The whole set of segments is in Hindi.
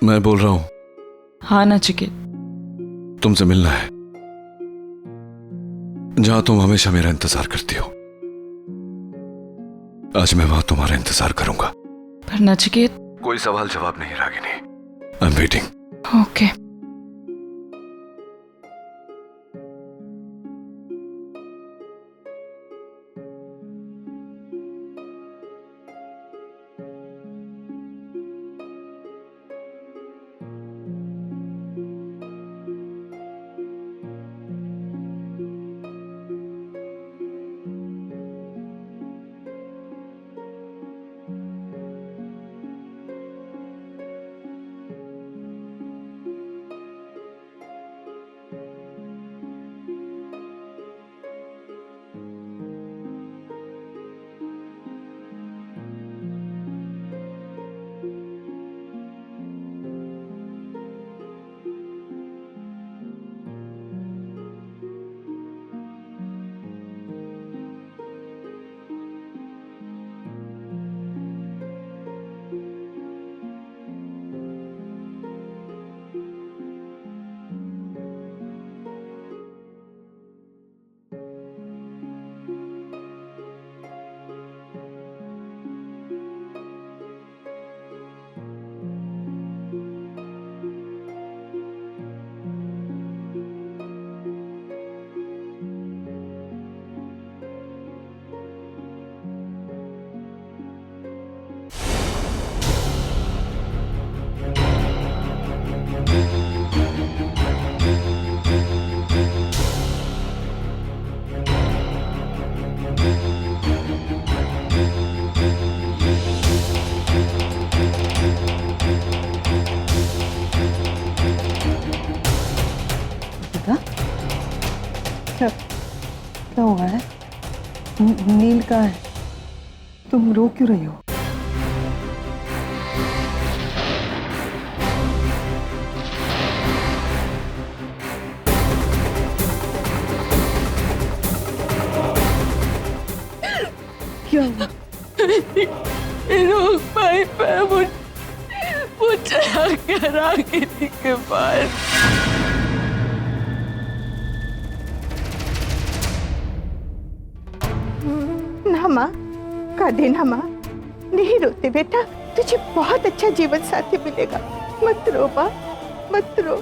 मैं बोल रहा हूं। हाँ नचिकेत, तुमसे मिलना है, जहां तुम हमेशा मेरा इंतजार करती हो। आज मैं वहां तुम्हारा इंतजार करूंगा। पर नचिकेत। कोई सवाल जवाब नहीं Ragini, I am waiting. Okay. क्या हुआ है? नील कहाँ है? तुम रो क्यों रही हो? क्या हुआ? रोक पाई पर वो चला कर रागिनी के पास। ना माँ, का देना माँ, नहीं रोते बेटा, तुझे बहुत अच्छा जीवन साथी मिलेगा। मत रो माँ, मत रो।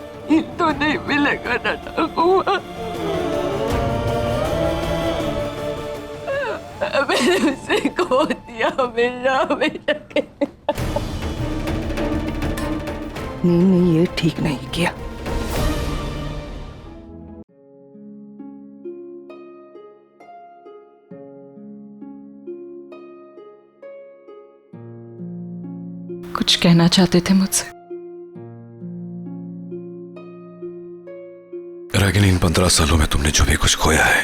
तो नहीं मिलेगा ना ठाकुमा। मैंने उसे खो दिया हमेशा के। नहीं, ये ठीक नहीं किया। कुछ कहना चाहते थे मुझसे? रागिनी, इन 15 सालों में तुमने जो भी कुछ खोया है,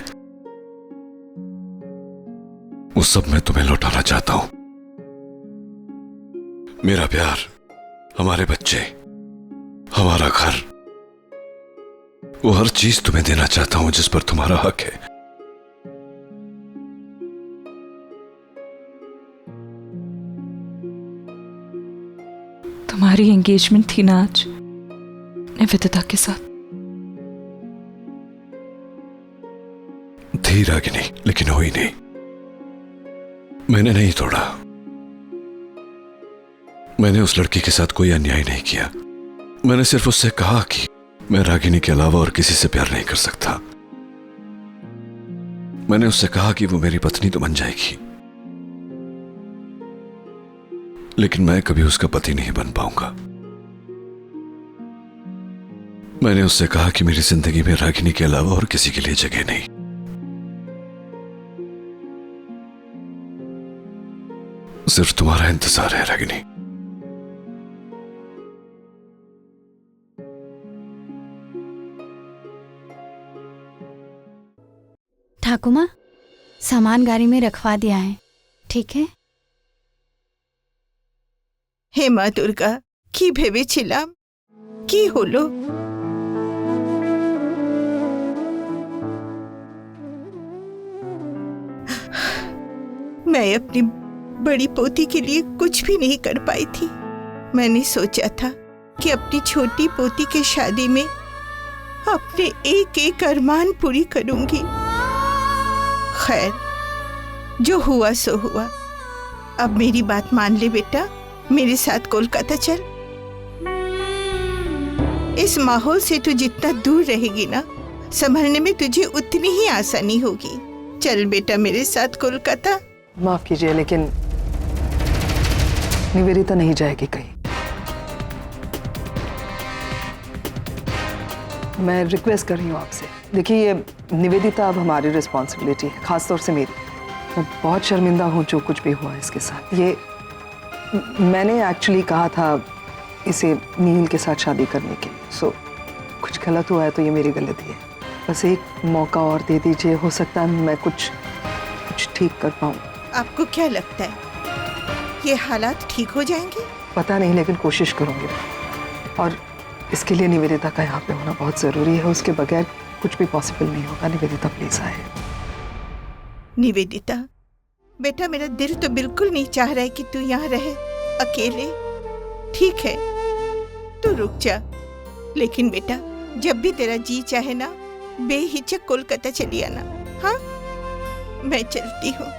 उस सब मैं तुम्हें लौटाना चाहता हूं। मेरा प्यार, हमारे बच्चे, हमारा घर, वो हर चीज तुम्हें देना चाहता हूं जिस पर तुम्हारा हक है। तुम्हारी एंगेजमेंट थी ना आज निवेदिता के साथ? थी रागिनी, लेकिन हुई नहीं। मैंने नहीं तोड़ा। मैंने उस लड़की के साथ कोई अन्याय नहीं किया। मैंने सिर्फ उससे कहा कि मैं रागिनी के अलावा और किसी से प्यार नहीं कर सकता। मैंने उससे कहा कि वो मेरी पत्नी तो बन जाएगी, लेकिन मैं कभी उसका पति नहीं बन पाऊंगा। मैंने उससे कहा कि मेरी जिंदगी में रागिनी के अलावा और किसी के लिए जगह नहीं। सिर्फ तुम्हारा इंतजार है रागिनी। ठाकुमा, सामान गाड़ी में रखवा दिया है, ठीक है? हे माँ दुर्गा, की ভেবেছিলাম কি হলো? मैं अपनी बड़ी पोती के लिए कुछ भी नहीं कर पाई थी। मैंने सोचा था कि अपनी छोटी पोती की शादी में अपने एक एक अरमान पूरी करूंगी। खैर, जो हुआ सो हुआ। अब मेरी बात मान ले बेटा, मेरे साथ कोलकाता चल। इस माहौल से तू जितना दूर रहेगी ना, संभलने में तुझे उतनी ही आसानी होगी। चल बेटा मेरे साथ कोलकाता। माफ कीजिए, लेकिन निवेदिता नहीं जाएगी कहीं। मैं रिक्वेस्ट कर रही हूँ आपसे। देखिए, ये निवेदिता अब हमारी रिस्पॉन्सिबिलिटी है, खासतौर से मेरी। मैं बहुत शर्मिंदा हूँ जो कुछ भी हुआ इसके साथ। ये मैंने एक्चुअली कहा था इसे नील के साथ शादी करने के लिए। सो कुछ गलत हुआ है तो ये मेरी गलती है। बस एक मौका और दे दीजिए, हो सकता है मैं कुछ ठीक कर पाऊँ। आपको क्या लगता है ये हालात ठीक हो जाएंगे? पता नहीं, लेकिन कोशिश करूँगी। और इसके लिए निवेदिता का यहाँ पे होना बहुत ज़रूरी है। उसके बगैर कुछ भी पॉसिबल नहीं होगा। निवेदिता प्लीज आए। निवेदिता बेटा, मेरा दिल तो बिल्कुल नहीं चाह रहा है कि तू यहाँ रहे अकेले। ठीक है, तू रुक जा, लेकिन बेटा जब भी तेरा जी चाहे ना, बेहिचक कोलकाता चली आना। हाँ, मैं चलती हूँ।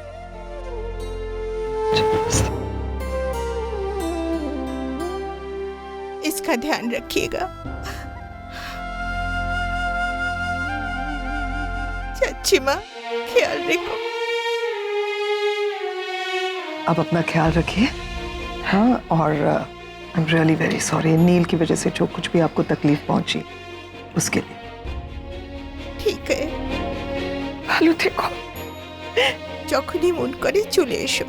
इसका ध्यान रखिएगा। चाची माँ, ख्याल रखो। आप अपना ख्याल रखिए। हाँ, और I am really very sorry Neil की वजह से जो कुछ भी आपको तकलीफ पहुंची उसके लिए। ठीक है, ভালো থেকো। যখনই মন করে চলে এসো।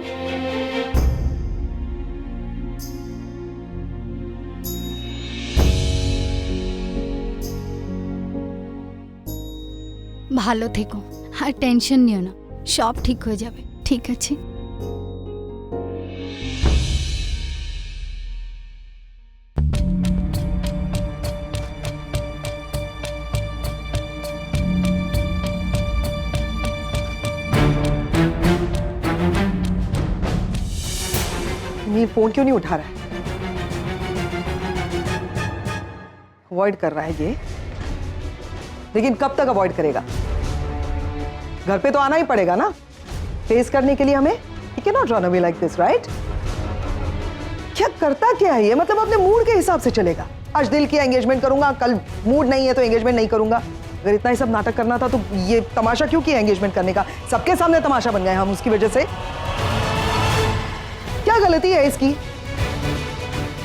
ভালো থেকো, আর টেনশন নিও না, সব ঠিক হয়ে যাবে। ঠিক আছে? नील फोन क्यों नहीं उठा रहा है? अवॉइड कर रहा है ये, लेकिन कब तक अवॉइड करेगा? घर पे तो आना ही पड़ेगा ना फेस करने के लिए हमें। You can not run away like this, right? क्या करता क्या है ये? मतलब अपने मूड के हिसाब से चलेगा। आज दिल किया एंगेजमेंट करूंगा, कल मूड नहीं है तो एंगेजमेंट नहीं करूंगा। अगर इतना ही सब नाटक करना था तो ये तमाशा क्यों किया एंगेजमेंट करने का? सबके सामने तमाशा बन गए हम उसकी वजह से। क्या गलती है इसकी?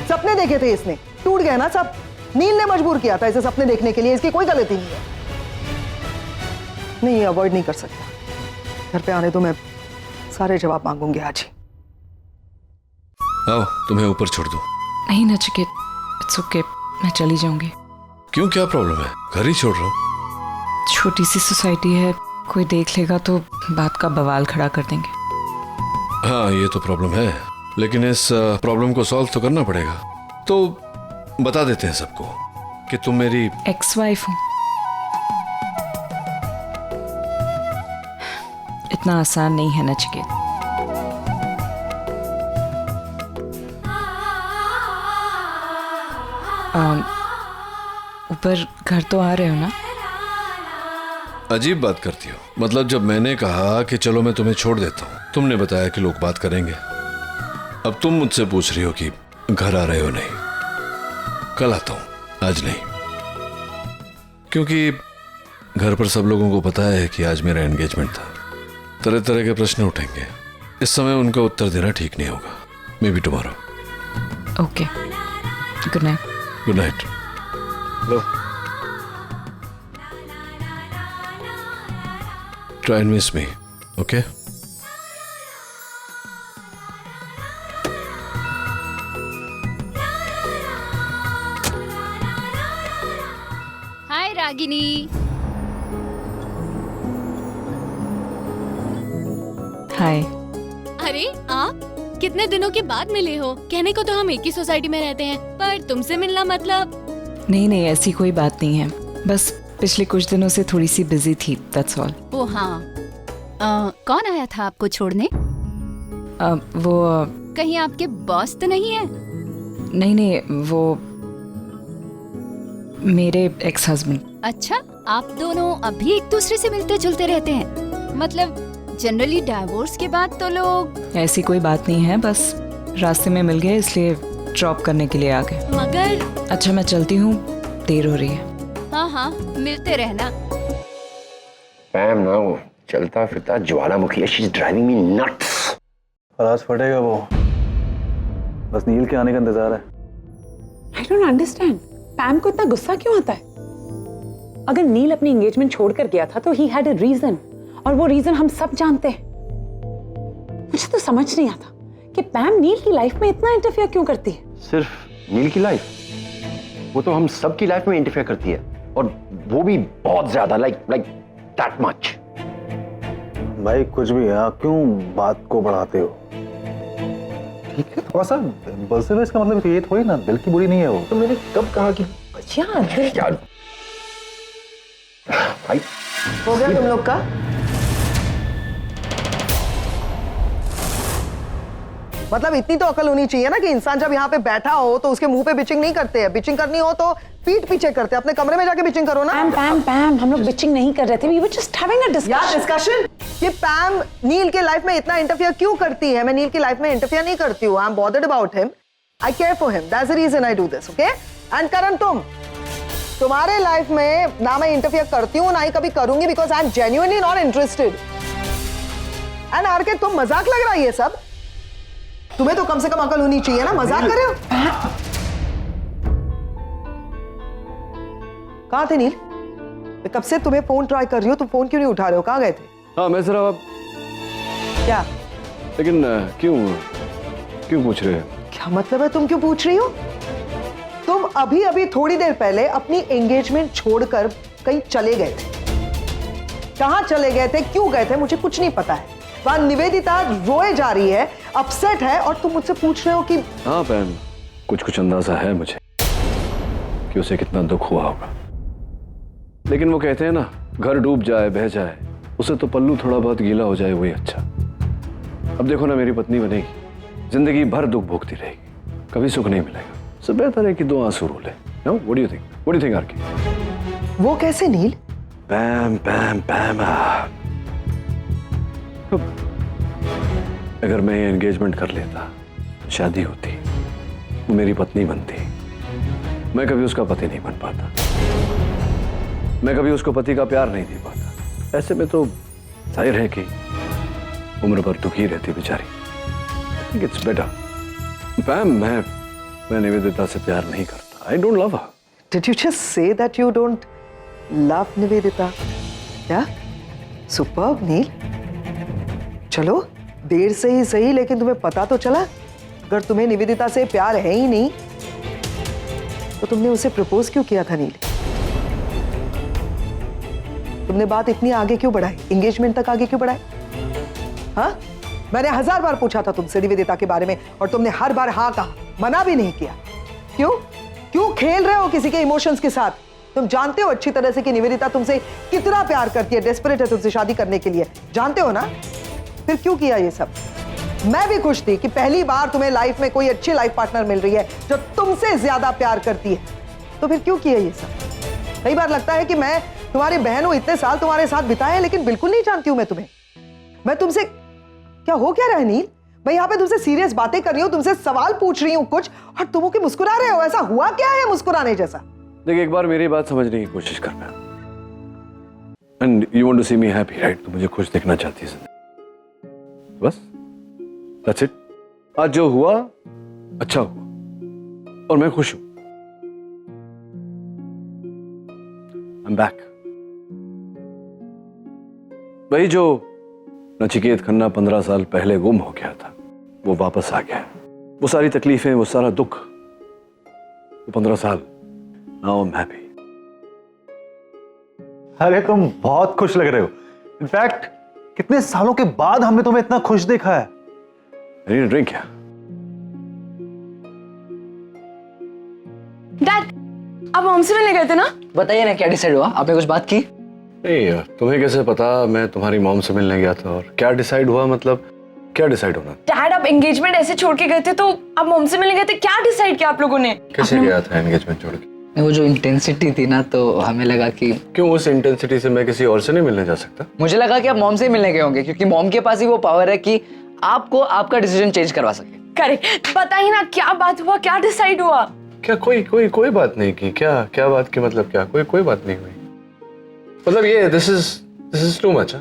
सपने देखे थे इसने, टूट गए ना सब। नील ने मजबूर किया था इसे सपने देखने के लिए, इसकी कोई गलती नहीं है। नहीं, ये अवॉइड नहीं कर सकता। घर पे आने तो मैं सारे जवाब मांगूंगी आज ही। आओ, तुम्हें ऊपर छोड़ दूं। नहीं नचिकेत, इट्स ओके, मैं चली जाऊंगी। क्यों, क्या प्रॉब्लम है? घर ही छोड़ रहा हूँ। छोटी सी सोसाइटी है, कोई देख लेगा तो बात का बवाल खड़ा कर देंगे। हाँ, ये तो प्रॉब्लम है, लेकिन इस प्रॉब्लम को सॉल्व तो करना पड़ेगा। तो बता देते हैं सबको कि तुम मेरी एक्स वाइफ हो। इतना आसान नहीं है नचिकेत। ऊपर घर तो आ रहे हो ना? अजीब बात करती हो। मतलब जब मैंने कहा कि चलो मैं तुम्हें छोड़ देता हूँ, तुमने बताया कि लोग बात करेंगे। अब तुम मुझसे पूछ रही हो कि घर आ रहे हो? नहीं, कल आता हूँ, आज नहीं। क्योंकि घर पर सब लोगों को पता है कि आज मेरा एंगेजमेंट था। तरह तरह के प्रश्न उठेंगे, इस समय उनका उत्तर देना ठीक नहीं होगा। May be tomorrow. Okay, good night. Good night. Low, try and miss me, okay? हाय रागिनी। हाय। अरे आप कितने दिनों के बाद मिले हो? कहने को तो हम एक ही सोसाइटी में रहते हैं, पर तुमसे मिलना मतलब। नहीं नहीं, ऐसी कोई बात नहीं है, बस पिछले कुछ दिनों से थोड़ी सी बिजी थी, दैट्स ऑल। ओ हाँ, कौन आया था आपको छोड़ने? वो कहीं आपके बॉस तो नहीं है? नहीं नहीं, वो मेरे एक्स हस्बैंड। अच्छा, आप दोनों अभी एक दूसरे से मिलते जुलते रहते हैं? मतलब जनरली डाइवोर्स के बाद तो लोग। ऐसी कोई बात नहीं है, बस रास्ते में मिल गए इसलिए ड्रॉप करने के लिए आ गए। मगर अच्छा मैं चलती हूँ, देर हो रही है। हाँ हाँ, मिलते रहना। पैम ना वो चलता फिरता ज्वालामुखी है, she is driving me nuts. आज फटेगा वो, बस नील के आने का इंतजार है। I don't understand. पैम को इतना गुस्सा क्यों आता है? अगर नील अपनी एंगेजमेंट छोड़कर गया था तो he had a reason, और वो रीजन हम सब जानते हैं। मुझे तो समझ नहीं आता कि पैम नील की लाइफ में इतना इंटरफेयर क्यों करती है। सिर्फ नील की लाइफ, वो तो हम सब की लाइफ में इंटरफेयर करती है, और वो भी बहुत ज्यादा, लाइक दैट मच। भाई कुछ भी है, आप क्यों बात को बढ़ाते हो? ठीक है, थोड़ा सा इम्पल्सिव है, इसका मतलब ये थोड़ी ना दिल की बुरी नहीं है वो। तो मैंने कब कहा कि यार भाई हो गया तुम लोग का? मतलब इतनी तो अकल होनी चाहिए ना कि इंसान जब यहाँ पे बैठा हो तो उसके मुंह पे बिचिंग नहीं करते हैं। बिचिंग करनी हो तो पीठ पीछे करते हैं। अपने कमरे में जाके बिचिंग करो ना। पैम हम लोग बिचिंग नहीं कर रहे थे, we were just having a यार discussion. डिस्कशन, ये पैम नील के लाइफ में इतना इंटरफियर क्यों करती है? मैं नील की लाइफ में इंटरफियर नहीं करती हूँ। I am bothered about him, I care for him, that's the reason I do this, okay? And Karan, तुम्हारे लाइफ में ना मैं इंटरफियर करती हूँ ना ही कभी करूंगी, because I am genuinely not interested. And R K, तुम मजाक लग रहा है ये सब? तुम्हें तो कम से कम अकल होनी चाहिए ना, मजाक कर रहे हो? कहाँ थे नील? मैं कब से तुम्हें फोन ट्राई कर रही हूँ, तुम फोन क्यों नहीं उठा रहे हो? कहाँ गए थे? हाँ मैं जरा, क्या लेकिन क्यों क्यों पूछ रहे हो? क्या मतलब है तुम क्यों पूछ रही हो? तुम अभी अभी थोड़ी देर पहले अपनी एंगेजमेंट छोड़कर कहीं चले गए थे। कहाँ चले गए थे, क्यों गए थे, मुझे कुछ नहीं पता है। वहां निवेदिता रोए जा रही है, अपसेट है, और तुम मुझसे पूछ रहे हो कि। हाँ पैम, कुछ अंदाजा है मुझे कि उसे कितना दुख हुआ होगा, लेकिन वो कहते हैं ना, घर डूब जाए बह जाए, उसे तो पल्लू थोड़ा बहुत गीला हो जाए वही अच्छा। अब देखो ना, मेरी पत्नी बनेगी, जिंदगी भर दुख भोगती रहेगी, कभी सुख नहीं मिलेगा। सब बेहतर है कि दो आंसू रो ले। No, what do you think RK? वो कैसे नील? पैम पैम पैम, अगर मैं एंगेजमेंट कर लेता, शादी होती, वो मेरी पत्नी बनती, मैं कभी उसका पति नहीं बन पाता, मैं कभी उसको पति का प्यार नहीं दे पाता। ऐसे में तो जाहिर है कि उम्र भर दुखी रहती बेचारी। I think it's better. Pam, मैं निवेदिता से प्यार नहीं करता। I don't love her. Did you just say that you don't love Nivedita? क्या? Superb, नील। चलो, देर से ही सही, लेकिन तुम्हें पता तो चला। अगर तुम्हें निवेदिता से प्यार है ही नहीं, तो तुमने उसे प्रपोज क्यों किया था नील? तुमने बात इतनी आगे क्यों बढ़ाई, एंगेजमेंट तक आगे क्यों बढ़ाई? हाँ, मैंने 1000 बार पूछा था तुमसे निवेदिता के बारे में, और तुमने हर बार हाँ कहा, मना भी नहीं किया। क्यों खेल रहे हो किसी के इमोशंस के साथ? तुम जानते हो अच्छी तरह से कि निवेदिता तुमसे कितना प्यार करती है, डेस्परेट है तुमसे शादी करने के लिए, जानते हो ना? फिर क्यों किया ये सब? मैं भी खुश थी कि पहली बार तुम्हें लाइफ में कोई अच्छी लाइफ पार्टनर मिल रही है जो तुमसे ज्यादा प्यार करती है, तो फिर क्यों किया ये सब? कई बार लगता है कि मैं तुम्हारी बहन हूं, इतने साल तुम्हारे साथ बिताए हैं, लेकिन बिल्कुल नहीं जानती हूं मैं तुम्हें। मैं तुमसे क्या हो क्या रहा है नील? मैं यहाँ पे तुमसे सीरियस बातें कर रही हूँ, तुमसे सवाल पूछ रही हूँ कुछ, और तुम होके मुस्कुरा रहे हो। ऐसा हुआ क्या है मुस्कुराने जैसा? देखिए, एक बार मेरी बात समझने की कोशिश करना। And you want to see me happy, right? तो मुझे खुश देखना चाहती है जिंदगी, बस दैट्स इट। आज जो हुआ अच्छा हुआ, और मैं खुश हूं। I am back. वही जो नचिकेत खन्ना 15 साल पहले गुम हो गया था, वो वापस आ गया। वो सारी तकलीफें, वो सारा दुख, वो 15 साल। Now I am happy. अरे तुम बहुत खुश लग रहे हो। इनफैक्ट कितने सालों के बाद हमने तुम्हें इतना खुश देखा है। I need a drink, क्या? डैड, आप मॉम से मिलने गए थे ना? बताइए ना, क्या डिसाइड हुआ? आपने कुछ बात की? नहीं, तुम्हें कैसे पता मैं तुम्हारी मॉम से मिलने गया था? और क्या डिसाइड हुआ, मतलब क्या डिसाइड होना? डैड, आप एंगेजमेंट ऐसे छोड़ के गए थे तो आप मॉम से मिलने गए थे, क्या डिसाइड किया आप लोगों ने? कैसे गया था एंगेजमेंट छोड़ के? वो जो इंटेंसिटी थी ना, तो हमें लगा कि क्यों उस इंटेंसिटी से मैं किसी और से नहीं मिलने जा सकता? मुझे लगा कि आप मॉम से ही मिलने गए होंगे, क्योंकि मॉम के पास ही वो पावर है कि आपको आपका डिसीजन चेंज करवा सके। करेक्ट, बताइए ना क्या बात हुआ, क्या डिसाइड हुआ? क्या कोई बात नहीं की? क्या बात की मतलब क्या? कोई बात नहीं हुई। मतलब ये दिस इज टू मच।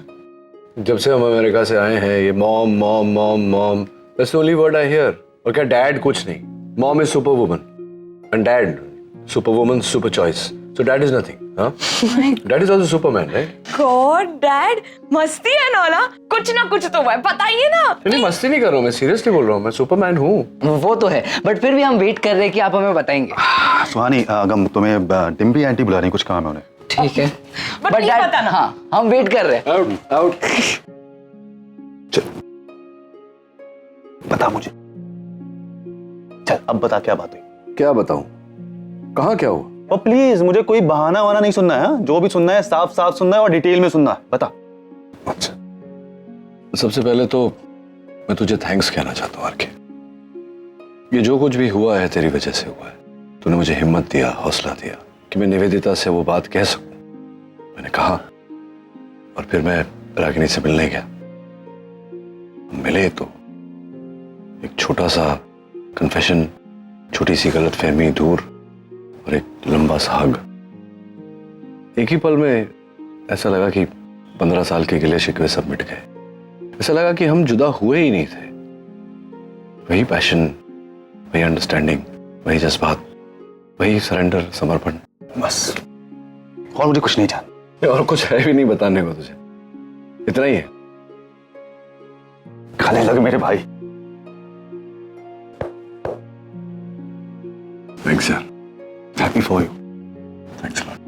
जब से हम अमेरिका से आए हैं ये mom mom mom mom, that's the only word I hear. और क्या डैड कुछ नहीं? Mom is super woman and dad super woman super choice, so dad is nothing. Dad is also Superman, right? God dad, मस्ती है ना, कुछ ना कुछ तो है, बताइए ना। नहीं मस्ती नहीं कर रहा हूँ, मैं सीरियसली बोल रहा हूँ, मैं सुपरमैन हूँ। वो तो है, बट फिर भी हम वेट कर रहे हैं कि आप हमें बताएंगे। सुहानी, अगम तुम्हें डिम्पी आंटी बुला रही, कुछ काम है उन्हें। ठीक है, बट नहीं डैड, बताना। हाँ हम वेट कर रहे हैं। आउट चल बता मुझे, चल अब बता क्या बात हुई। क्या बताऊं? कहाँ क्या हुआ? और प्लीज मुझे कोई बहाना वाना नहीं सुनना है, जो भी सुनना है साफ साफ सुनना है और डिटेल में सुनना है, बता। अच्छा, सबसे पहले तो मैं तुझे थैंक्स कहना चाहता हूँ आरके। ये जो कुछ भी हुआ है तेरी वजह से हुआ है। तूने मुझे हिम्मत दिया, हौसला दिया कि मैं निवेदिता से वो बात कह सकूं। मैंने कहा और फिर मैं रागिनी से मिलने गया। मिले तो एक छोटा सा कन्फेशन, छोटी सी गलतफहमी दूर और एक लंबा सा हग। एक ही पल में ऐसा लगा कि 15 साल के गिले शिकवे सब मिट गए। ऐसा लगा कि हम जुदा हुए ही नहीं थे। वही पैशन, वही अंडरस्टैंडिंग, वही जज्बात, वही सरेंडर, समर्पण, बस। और मुझे कुछ नहीं जान, और कुछ है भी नहीं बताने को तुझे, इतना ही है। खाने लग मेरे भाई। थैंक्स यार, happy for you. Thanks a lot.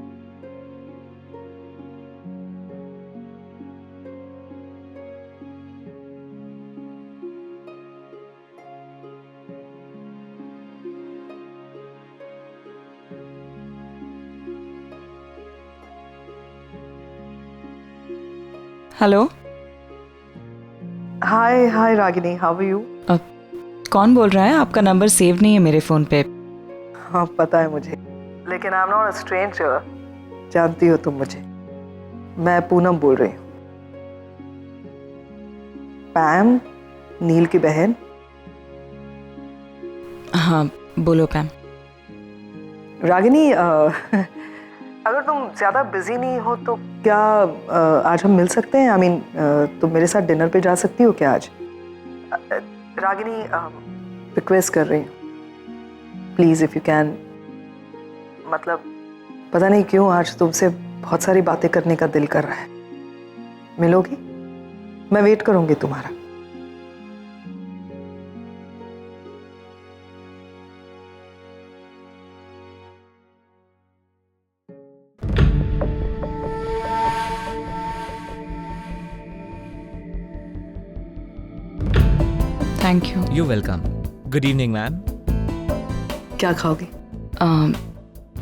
Hello, hi Ragini, how are you? कौन बोल रहा है? आपका नंबर सेव नहीं है मेरे फोन पे। हाँ पता है मुझे, लेकिन I am not a stranger. जानती हो तुम मुझे, मैं पूनम बोल रही हूँ। पैम, नील की बहन। हाँ बोलो पैम। रागिनी, अगर तुम ज़्यादा बिजी नहीं हो तो क्या आज हम मिल सकते हैं? आई मीन तुम मेरे साथ डिनर पे जा सकती हो क्या आज? रागिनी, रिक्वेस्ट कर रही हूँ, प्लीज़ इफ़ यू कैन। मतलब पता नहीं क्यों आज तुमसे बहुत सारी बातें करने का दिल कर रहा है। मिलोगी? मैं वेट करूँगी तुम्हारा। Thank you. You welcome. Good evening ma'am. क्या खाओगे?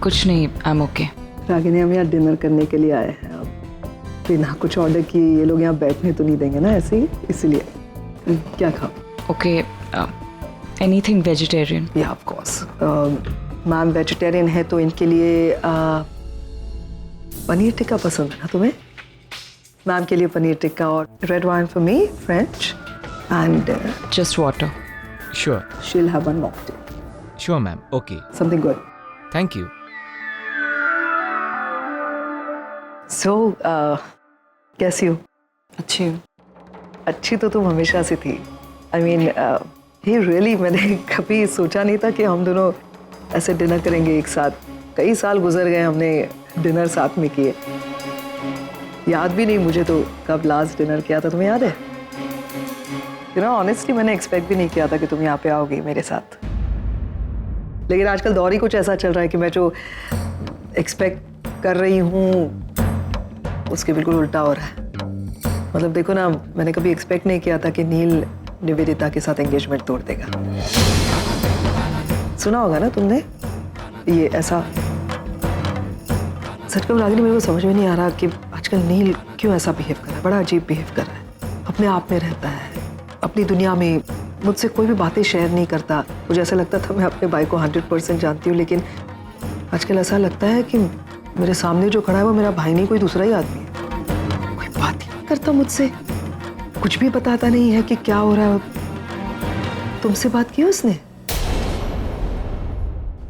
कुछ नहीं, आई एम ओके। रागिनी, हम यहाँ डिनर करने के लिए आए हैं। अब बिना कुछ ऑर्डर किए ये लोग यहाँ बैठने तो नहीं देंगे ना ऐसे ही, इसलिए क्या खाओ? Okay, anything vegetarian. या ऑफ कोर्स। मैम वेजिटेरियन है तो इनके लिए पनीर टिक्का पसंद है ना तुम्हें? मैम के लिए पनीर टिक्का और red wine for me, French, and just water. Sure she'll have one mocktail. Sure ma'am, okay, something good. Thank you. So कैसी हो? अच्छी हूँ। अच्छी तो तुम हमेशा से थी। आई मीन ये रियली मैंने कभी सोचा नहीं था कि हम दोनों ऐसे डिनर करेंगे एक साथ। कई साल गुजर गए हमने डिनर साथ में किए। याद भी नहीं मुझे तो कब लास्ट डिनर किया था, तुम्हें याद है? यू नो ऑनेस्टली मैंने एक्सपेक्ट भी नहीं किया था कि तुम यहाँ पे आओगी मेरे साथ। लेकिन आजकल दौर ही कुछ ऐसा चल रहा है कि मैं जो एक्सपेक्ट कर रही हूँ उसके बिल्कुल उल्टा हो रहा है। मतलब देखो ना, मैंने कभी एक्सपेक्ट नहीं किया था कि नील निवेदिता के साथ एंगेजमेंट तोड़ देगा। सुना होगा ना तुमने ये ऐसा। सच कहूं रागिनी, मेरे को समझ में नहीं आ रहा कि आजकल नील क्यों ऐसा बिहेव कर रहा है। बड़ा अजीब बिहेव कर रहा है, अपने आप में रहता है, अपनी दुनिया में। मुझसे कोई भी बातें शेयर नहीं करता। मुझे ऐसा लगता था मैं अपने भाई को 100% जानती हूँ, लेकिन आजकल ऐसा लगता है कि मेरे सामने जो खड़ा है वो मेरा भाई नहीं, कोई दूसरा ही आदमी है। कोई बात ही नहीं करता मुझसे, कुछ भी बताता नहीं है कि क्या हो रहा है। तुमसे बात की उसने?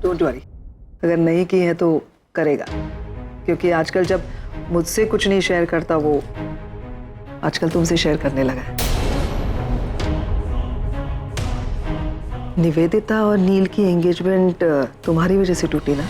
डोंट वरी, अगर नहीं की है तो करेगा, क्योंकि आजकल जब मुझसे कुछ नहीं शेयर करता वो आजकल तुमसे शेयर करने लगा है। निवेदिता और नील की एंगेजमेंट तुम्हारी वजह से टूटी ना?